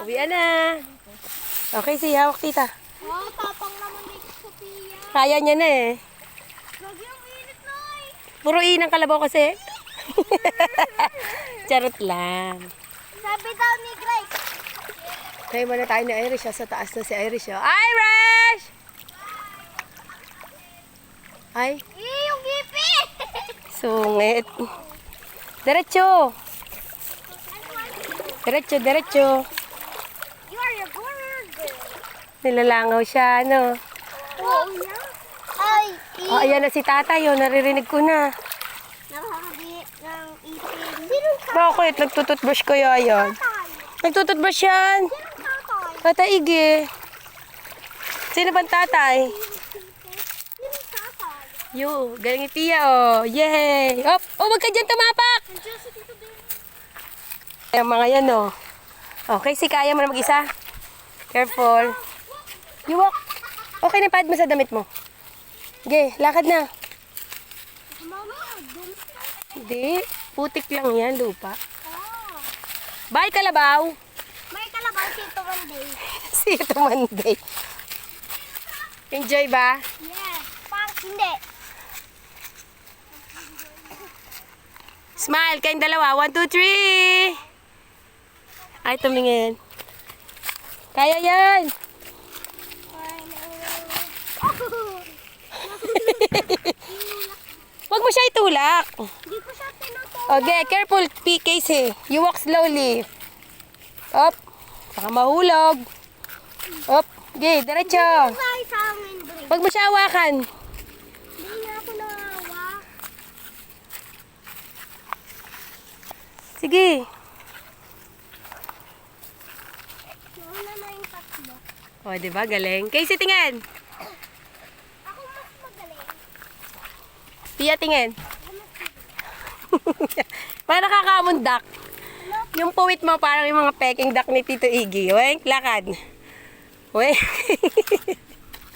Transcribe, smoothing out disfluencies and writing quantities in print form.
Uwian na. Okay, sige, hawak tita. Oh, tapang naman ni Sophia. Kaya niya na eh. Lagi ang init na eh. Puro inang kalabaw kasi. Charot lang. Sabi daw ni Grace. Kaya muna tayo ni Irish. Sa taas na si Irish. Irish! Ay, Yung gipi! sungit. Diretso. Diretso, diretso. You are a bird. Nilalangaw siya, ano. Oh, yeah. Ay, Oh, ayan na si tatay. Oh, naririnig ko na. nakakabi ng ipin. Sino Bakit? Nagtututbrush ko yan. tatay? Nagtututbrush yan. Sino tatay? Tatay Iggy. Sino bang tatay? Sino tatay? Yo, galing ni Pia, oh. Yay! Op! Oh, wag ka dyan tumapak! Nandiyan si Tito Ben. Ayan, mga yan, oh. Okay, si kaya mo na mag-isa. Careful. You walk. Okay na, pad mo sa damit mo. Okay, lakad na. Mama, dun. Hindi. Putik lang yan, lupa. Oh. Bye, kalabaw! May kalabaw Tito Monday. See you to Monday. Enjoy ba? Yes. Pang, hindi. Smile, kayong dalawa. 1, 2, 3. Ay, tumingin. Kaya yan. Wag mo siya itulak. Hindi ko siya tinutulak. Okay, careful, Casey. You walk slowly. Up. Baka mahulog. Up. Okay, diretso. Ay, sa amin, Bri. Wag mo siya hawakan. Hindi na ako nahawa. Sige. Nauna na yung tatlo. O, diba? Galing. Casey, tingin. Ako mas magaling. Pia, tingin. Parang nakakamundak. Yung puwit mo parang yung mga peking duck ni Tito Iggy. Weng, lakad. Weng.